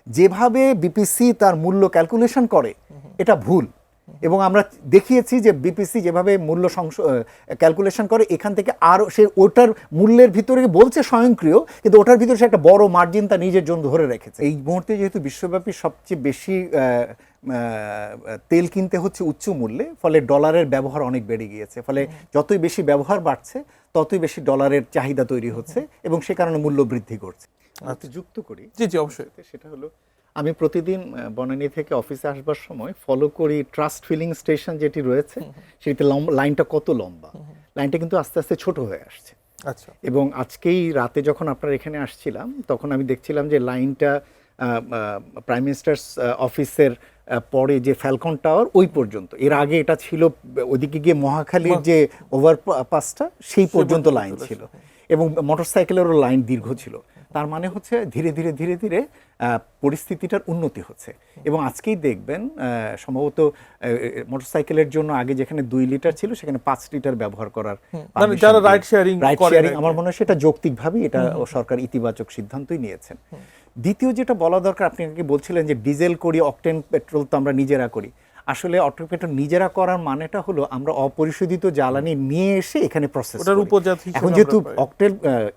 যেভাবে বিপিসি তার মূল্য ক্যালকুলেশন করে এটা ভুল। এবং আমরা দেখিয়েছি যে বিপিসি যেভাবে মূল্য ক্যালকুলেশন করে এখান থেকে আরও সে ওটার মূল্যের ভিতরে বলছে স্বয়ংক্রিয়, কিন্তু ওটার ভিতরে সে একটা বড় মার্জিন তার নিজের জন্য ধরে রেখেছে। এই মুহূর্তে যেহেতু বিশ্বব্যাপী সবচেয়ে বেশি তেল কিনতে হচ্ছে উচ্চ মূল্যে, ফলে ডলারের ব্যবহার অনেক বেড়ে গিয়েছে। ফলে যতই বেশি ব্যবহার বাড়ছে ততই বেশি ডলারের চাহিদা তৈরি হচ্ছে এবং সে কারণে মূল্য বৃদ্ধি করছে। যুক্ত করি, জি জি অবশ্যই। সেটা হলো আমি প্রতিদিন বনানী থেকে অফিসে আসবার সময় ফলো করি ট্রাস্ট ফিলিং স্টেশন যেটি রয়েছে, সেটিতে লাইনটা কত লম্বা। লাইনটা কিন্তু আস্তে আস্তে ছোট হয়ে আসছে। আচ্ছা। এবং আজকেই রাতে যখন আপনার এখানে আসছিলাম তখন আমি দেখছিলাম যে লাইনটা প্রাইম মিনিস্টার্স অফিসের পরে যে ফ্যালকন টাওয়ার ওই পর্যন্ত, এর আগে এটা ছিল ওদিকে গিয়ে মহাখালীর যে ওভারপাসটা সেই পর্যন্ত লাইন ছিল, এবং মোটরসাইকেলেরও লাইন দীর্ঘ ছিল। তার মানে হচ্ছে ধীরে ধীরে ধীরে ধীরে পরিস্থিতিটার উন্নতি হচ্ছে। এবং আজকেই দেখবেন সম্ভবত মোটরসাইকেলের জন্য আগে যেখানে 2 লিটার ছিল সেখানে 5 লিটার ব্যবহার করার যারা রাইড শেয়ারিং আমার মনে হয় সেটা যৌক্তিকভাবেই এটা সরকার ইতিবাচক সিদ্ধান্তই নিয়েছেন। দ্বিতীয় যেটা বলা দরকার, আপনি আগে বলছিলেন যে ডিজেল করি, অকটেন পেট্রোল তো আমরা নিজেরা করি। আসলে অকটেন পেট্রোল নিজেরা করার মানেটা হলো আমরা অপরিশোধিত জ্বালানি নিয়ে এসে এখানে প্রসেস করি। এখন যেহেতু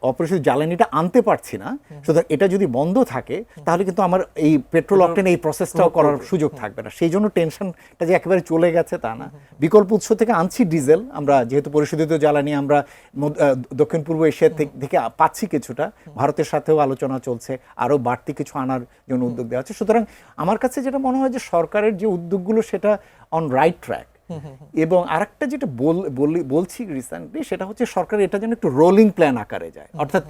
অপরিশোধিত জ্বালানিটা আনতে পারছি না, সুতরাং এটা যদি বন্ধ থাকে তাহলে কিন্তু আমার এই পেট্রোল অকটেন এই প্রসেসটাও করার সুযোগ থাকবে না। সেই জন্য টেনশনটা যে একেবারে চলে গেছে তা না। বিকল্প উৎস থেকে আনছি ডিজেল, আমরা যেহেতু পরিশোধিত জ্বালানি আমরা দক্ষিণ পূর্ব এশিয়া থেকে পাচ্ছি কিছুটা, ভারতের সাথেও আলোচনা চলছে, আরও বাড়তি কিছু আনার জন্য উদ্যোগ দেওয়া হচ্ছে। সুতরাং আমার কাছে যেটা মনে হয় যে সরকারের যে উদ্যোগগুলো সেটা অন রাইট ট্র্যাক। এবং আরেকটা যেটা বলছি রিসেন্টলি, সেটা হচ্ছে সরকার এটা যেন একটু রোলিং প্ল্যান আকারে যায়, অর্থাৎ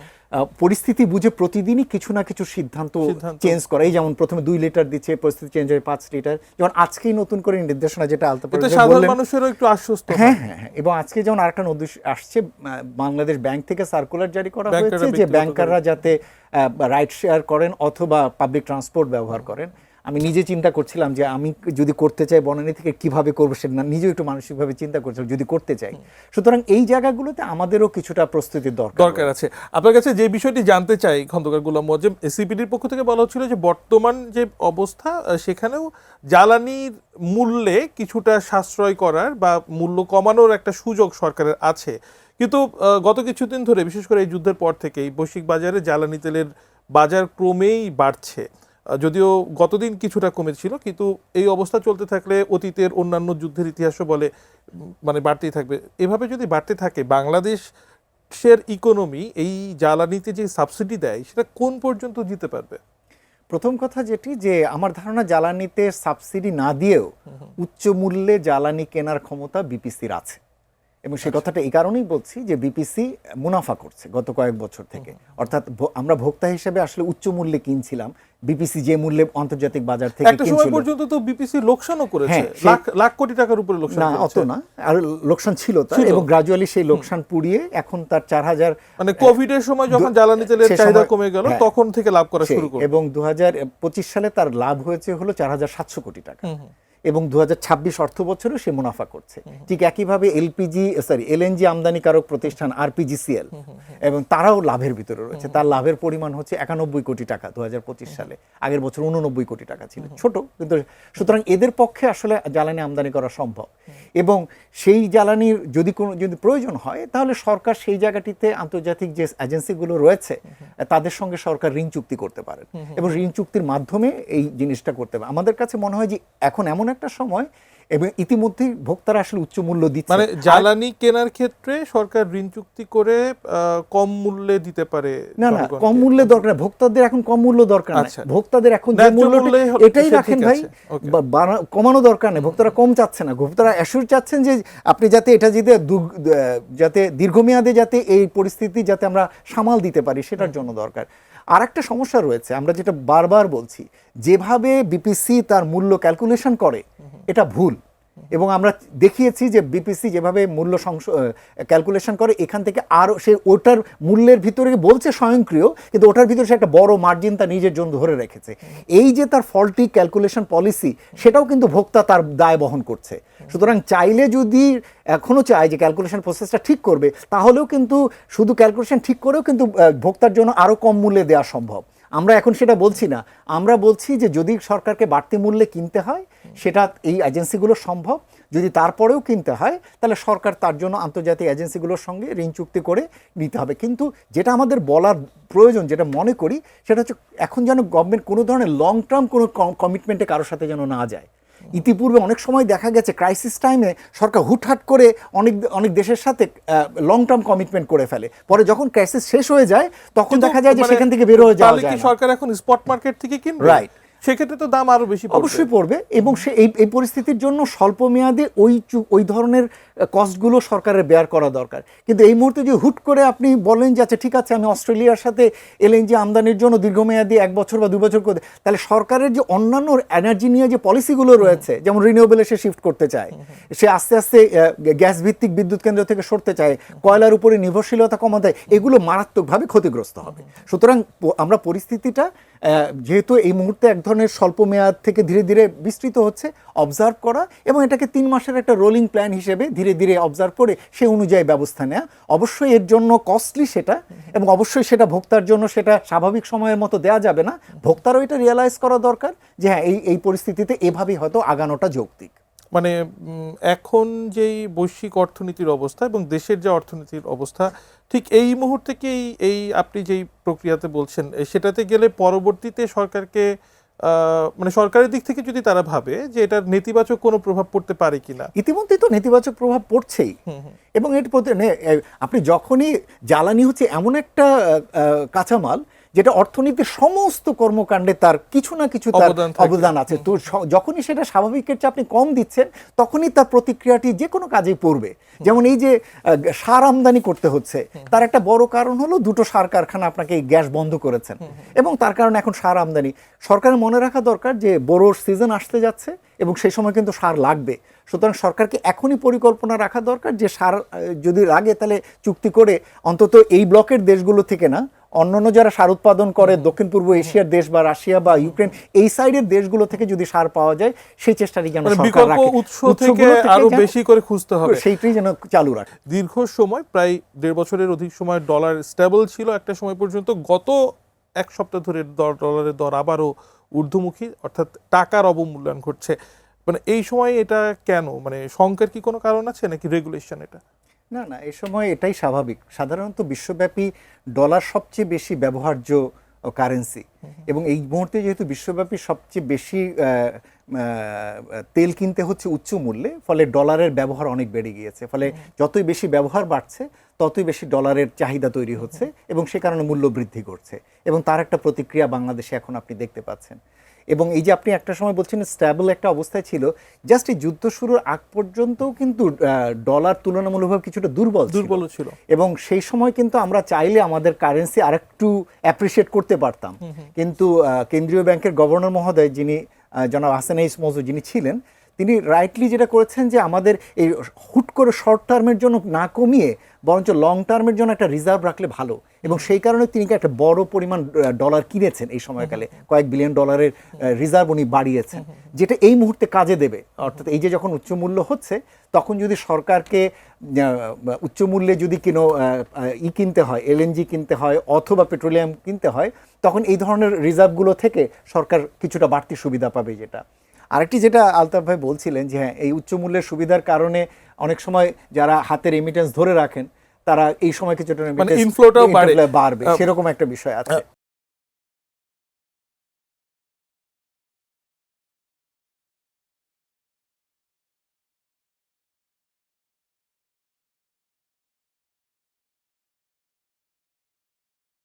পরিস্থিতি বুঝে প্রতিদিনই কিছু না কিছু সিদ্ধান্ত চেঞ্জ করে। এই যেমন প্রথমে 2 লিটার দিচ্ছে, পরিস্থিতি চেঞ্জ হয়ে 5 লিটার, যেমন আজকেই নতুন করে নির্দেশনা যেটা সাধারণ মানুষেরও একটু আশ্বস্ত। হ্যাঁ হ্যাঁ হ্যাঁ। এবং আজকে যেমন আরেকটা নোটিশ আসছে, বাংলাদেশ ব্যাংক থেকে সার্কুলার জারি করা হয়েছে যে ব্যাংকাররা যাতে রাইড শেয়ার করেন অথবা পাবলিক ট্রান্সপোর্ট ব্যবহার করেন। আমি নিজে চিন্তা করছিলাম যে আমি যদি করতে চাই বনানী থেকে কিভাবে করবো, সেটা নিজেও একটু মানসিকভাবে চিন্তা করছিলাম যদি করতে চাই। সুতরাং এই জায়গাগুলোতে আমাদেরও কিছুটা প্রস্তুতির দরকার আছে। আপনার কাছে যে বিষয়টি জানতে চাই খন্দকার গোলাম মোয়াজ্জেম, এসিপিডির পক্ষ থেকে বলা হচ্ছিল যে বর্তমান যে অবস্থা সেখানেও জ্বালানির মূল্যে কিছুটা সাশ্রয় করার বা মূল্য কমানোর একটা সুযোগ সরকারের আছে, কিন্তু গত কিছুদিন ধরে বিশেষ করে এই যুদ্ধের পর থেকেই বৈশ্বিক বাজারে জ্বালানি তেলের বাজার ক্রমেই বাড়ছে। যদিও গতদিন কিছুটা কমেছিল, কিন্তু এই অবস্থা চলতে থাকলে অতীতের অন্যান্য যুদ্ধের ইতিহাসও বলে মানে বাড়তেই থাকবে। এভাবে যদি বাড়তে থাকে বাংলাদেশের ইকোনমি এই জ্বালানিতে যে সাবসিডি দেয় সেটা কোন পর্যন্ত দিতে পারবে? প্রথম কথা যেটি, যে আমার ধারণা জ্বালানিতে সাবসিডি না দিয়েও উচ্চ মূল্যে জ্বালানি কেনার ক্ষমতা বিপিসির আছে। এবং সেই কথাটা এই কারণেই বলছি যে বিপিসি মুনাফা করছে গত কয়েক বছর থেকে। অর্থাৎ আমরা ভোক্তা হিসেবে আসলে উচ্চ মূল্যে কিনছিলাম, বিপিসি যে মূল্যে আন্তর্জাতিক বাজার থেকে একটা সময় পর্যন্ত তো বিপিসি লোকসানও করেছে, লাখ কোটি টাকার উপরে লোকসান। না অত না, আর লোকসান ছিল তার, এবং গ্র্যাজুয়ালি সেই লোকসান পুড়িয়ে এখন তার 4000, মানে কোভিড এর সময় যখন জ্বালানি তেলের চাহিদা কমে গেল তখন থেকে লাভ করা শুরু করলো, এবং 2025 সালে তার লাভ হয়েছে হলো 4700 কোটি টাকা, এবং 2026 অর্থ বছরে সে মুনাফা করছে। ঠিক একইভাবে এলএনজি আমদানিকারক প্রতিষ্ঠান আরপিজিসিএল, এবং তারাও লাভের ভিতরে রয়েছে। তার লাভের পরিমাণ হচ্ছে 91 কোটি টাকা 2025 সালে, আগের বছর 89 কোটি টাকা ছিল, ছোট কিন্তু। সুতরাং এদের পক্ষে আসলে জ্বালানি আমদানি করা সম্ভব, এবং সেই জ্বালানির যদি প্রয়োজন হয় তাহলে সরকার সেই জায়গাটিতে আন্তর্জাতিক যে এজেন্সিগুলো রয়েছে তাদের সঙ্গে সরকার ঋণ চুক্তি করতে পারে, এবং ঋণ চুক্তির মাধ্যমে এই জিনিসটা করতে পারে। আমাদের কাছে মনে হয় যে এখন এমন একটা সময়, এবং ইতিমধ্যেই ভোক্তারা আসলে উচ্চ মূল্য দিচ্ছে। মানে জ্বালানি কেনার ক্ষেত্রে সরকার ঋণ চুক্তি করে কম মূল্যে দিতে পারে। না না, কম মূল্যে দরকার, ভোক্তাদের এখন কম মূল্য দরকার না। ভোক্তাদের এখন যে মূল্য এটাই রাখেন ভাই, কমানো দরকার নেই। ভোক্তারা কম চাচ্ছে না, ভোক্তারা অ্যাসিওর চাচ্ছেন যে আপনি যাতে এটা যাতে দীর্ঘমেয়াদে যাতে এই পরিস্থিতি যাতে আমরা সামাল দিতে পারি সেটার জন্য দরকার। আর একটা সমস্যা রয়েছে, আমরা যেটা বারবার বলছি, যেভাবে বিপিসি তার মূল্য ক্যালকুলেশন করে এটা ভুল। এবং আমরা দেখিয়েছি যে বিপিসি যেভাবে মূল্য ক্যালকুলেশন করে এখান থেকে আরও সে ওটার মূল্যের ভিতরে বলছে স্বয়ংক্রিয়, কিন্তু ওটার ভিতরে সে একটা বড় মার্জিন তার নিজের জন্য ধরে রেখেছে। এই যে তার ফল্টি ক্যালকুলেশন পলিসি, সেটাও কিন্তু ভোক্তা তার দায় বহন করছে। সুতরাং চাইলে যদি এখনও চায় যে ক্যালকুলেশন প্রসেসটা ঠিক করবে, তাহলেও কিন্তু শুধু ক্যালকুলেশন ঠিক করেও কিন্তু ভোক্তার জন্য আরও কম মূল্যে দেওয়া সম্ভব। আমরা এখন সেটা বলছি না, আমরা বলছি যে যদি সরকারকে বাড়তি মূল্যে কিনতে হয় সেটা এই এজেন্সিগুলো সম্ভব, যদি তারপরেও কিনতে হয় তাহলে সরকার তার জন্য আন্তর্জাতিক এজেন্সিগুলোর সঙ্গে ঋণ চুক্তি করে নিতে হবে। কিন্তু যেটা আমাদের বলার প্রয়োজন, যেটা মনে করি সেটা হচ্ছে এখন যেন গভর্নমেন্ট কোনো ধরনের লং টার্ম কোনো কমিটমেন্টে কারোর সাথে যেন না যায়। ইতিপূর্বে অনেক সময় দেখা গেছে ক্রাইসিস টাইমে সরকার হুটহাট করে অনেক দেশের সাথে লং টার্ম কমিটমেন্ট করে ফেলে, পরে যখন ক্রাইসিস শেষ হয়ে যায় তখন দেখা যায় যে সেখান থেকে বের হয়ে যাওয়া তাহলে কি যায় না। সরকার এখন স্পট মার্কেট থেকে কিনবে? রাইট, সেক্ষেত্রে তো দাম আরো বেশি পড়বে। অবশ্যই পড়বে, এবং সে এই পরিস্থিতির জন্য স্বল্প মেয়াদে ওই ধরনের কস্টগুলো সরকারের বেয়ার করা দরকার। কিন্তু এই মুহূর্তে যে হুট করে আপনি বলেন যে আচ্ছা ঠিক আছে আমি অস্ট্রেলিয়ার সাথে এলএনজি আমদানির জন্য দীর্ঘমেয়াদী 1 বছর বা 2 বছর করে, তাহলে সরকারের যে অন্যান্য এনার্জি নিয়ে যে পলিসিগুলো রয়েছে, যেমন রিনিউয়েবলে সে শিফট করতে চায়, সে আস্তে আস্তে গ্যাস ভিত্তিক বিদ্যুৎ কেন্দ্র থেকে সরতে চায়, কয়লার উপরে নির্ভরশীলতা কমাতে, এগুলো মারাত্মকভাবে ক্ষতিগ্রস্ত হবে। সুতরাং আমরা পরিস্থিতিটা যেহেতু এই মুহূর্তে এক ধরনের স্বল্প মেয়াদ থেকে ধীরে ধীরে বিস্তৃত হচ্ছে, অবজার্ভ করা এবং এটাকে 3 মাসের একটা রোলিং প্ল্যান হিসেবে ধীরে ধীরে অবজার্ভ করে সে অনুযায়ী ব্যবস্থা নেওয়া। অবশ্যই এর জন্য কস্টলি সেটা, এবং অবশ্যই সেটা ভোক্তার জন্য সেটা স্বাভাবিক সময়ের মতো দেওয়া যাবে না। ভোক্তারও এটা রিয়েলাইজ করা দরকার যে হ্যাঁ এই পরিস্থিতিতে এভাবেই হয়তো আগানোটা যৌক্তিক। মানে এখন যেই বৈশ্বিক অর্থনীতির অবস্থা এবং দেশের যে অর্থনীতির অবস্থা, ঠিক এই মুহূর্তে কি এই আপনি যেই প্রক্রিয়াতে বলছেন সেটাতে গেলে পরবর্তীতে সরকারকে মানে সরকারের দিক থেকে যদি তারা ভাবে যে এটার নেতিবাচক কোনো প্রভাব পড়তে পারে কিনা? ইতিমধ্যেই তো নেতিবাচক প্রভাব পড়ছেই, এবং এর প্রতি আপনি যখনই জ্বালানি হচ্ছে এমন একটা কাঁচামাল যেটা অর্থনীতির সমস্ত কর্মকাণ্ডে তার কিছু না কিছু তার অবদান আছে, তো যখনই সেটা স্বাভাবিকের চেয়ে আপনি কম দিচ্ছেন তখনই তার প্রতিক্রিয়াটি যে কোনো কাজেই পড়বে। যেমন এই যে সার আমদানি করতে হচ্ছে, তার একটা বড় কারণ হলো 2টো সার কারখানা আপনাকে গ্যাস বন্ধ করেছেন, এবং তার কারণে এখন সার আমদানি। সরকারের মনে রাখা দরকার যে বোরোর সিজন আসতে যাচ্ছে এবং সেই সময় কিন্তু সার লাগবে। সুতরাং সরকারকে এখনই পরিকল্পনা রাখা দরকার যে সার যদি লাগে তাহলে চুক্তি করে অন্তত এই ব্লকের দেশগুলো থেকে না, অন্যান্য যারা সার উৎপাদন করে দক্ষিণ পূর্ব এশিয়ার দেশ বা রাশিয়া বা ইউক্রেন এই সাইডের দেশগুলো থেকে যদি সার পাওয়া যায় সেই চেষ্টাটি যেন সরকার রাখে, উৎস থেকে আরো বেশি করে খুঁজতে হবে, সেইটাই যেন চালু রাখে। দীর্ঘ সময় প্রায় 1.5 বছরের অধিক সময় ডলার স্টেবল ছিল একটা সময় পর্যন্ত, গত 1 সপ্তাহ ধরে ডলারের দর আবারও ঊর্ধ্বমুখী, অর্থাৎ টাকার অবমূল্যায়ন ঘটছে। মানে এই সময় এটা কেন, মানে শঙ্কার কি কোনো কারণ আছে নাকি রেগুলেশন? এটা না, এই সময় এটাই স্বাভাবিক। সাধারণত বিশ্বব্যাপী ডলার সবচেয়ে বেশি ব্যবহার্য কারেন্সি, এবং এই মুহূর্তে যেহেতু বিশ্বব্যাপী সবচেয়ে বেশি তেল কিনতে হচ্ছে উচ্চ মূল্যে, ফলে ডলারের ব্যবহার অনেক বেড়ে গিয়েছে। ফলে যতই বেশি ব্যবহার বাড়ছে ততই বেশি ডলারের চাহিদা তৈরি হচ্ছে, এবং সে কারণে মূল্য বৃদ্ধি করছে, এবং তার একটা প্রতিক্রিয়া বাংলাদেশে এখন আপনি দেখতে পাচ্ছেন। এবং এই যে আপনি একটা সময় বলছেন স্ট্যাবল একটা অবস্থায় ছিল, জাস্ট এই যুদ্ধ শুরুর আগ পর্যন্তও কিন্তু ডলার তুলনামূলকভাবে কিছুটা দুর্বল ছিল, এবং সেই সময় কিন্তু আমরা চাইলে আমাদের কারেন্সি আরেকটু অ্যাপ্রিসিয়েট করতে পারতাম। কিন্তু কেন্দ্রীয় ব্যাংকের গভর্নর মহোদয় যিনি জনাব হাসান এইচ মওজুদ যিনি ছিলেন, তিনি রাইটলি যেটা করেছেন যে আমাদের এই হুট করে শর্ট টার্মের জন্য না কমিয়ে বরঞ্চ লং টার্মের জন্য একটা রিজার্ভ রাখলে ভালো, এবং সেই কারণে তিনি একটা বড় পরিমাণ ডলার কিনেছেন এই সময়কালে, কয়েক বিলিয়ন ডলারের রিজার্ভ উনি বাড়িয়েছেন, যেটা এই মুহূর্তে কাজে দেবে। অর্থাৎ এই যে যখন উচ্চ মূল্য হচ্ছে তখন যদি সরকারকে উচ্চ মূল্যে যদি কিনতে হয়, এলএনজি কিনতে হয় অথবা পেট্রোলিয়াম কিনতে হয়, তখন এই ধরনের রিজার্ভগুলো থেকে সরকার কিছুটা বাড়তি সুবিধা পাবে। যেটা আরেকটি যেটা আলতাফ ভাই বলছিলেন যে হ্যাঁ এই উচ্চ মূল্যের সুবিধার কারণে অনেক সময় যারা হাতের রেমিটেন্স ধরে রাখেন তারা এই সময় কিছুটা ইনফ্লোটাও বাড়বে, সেরকম একটা বিষয় আছে।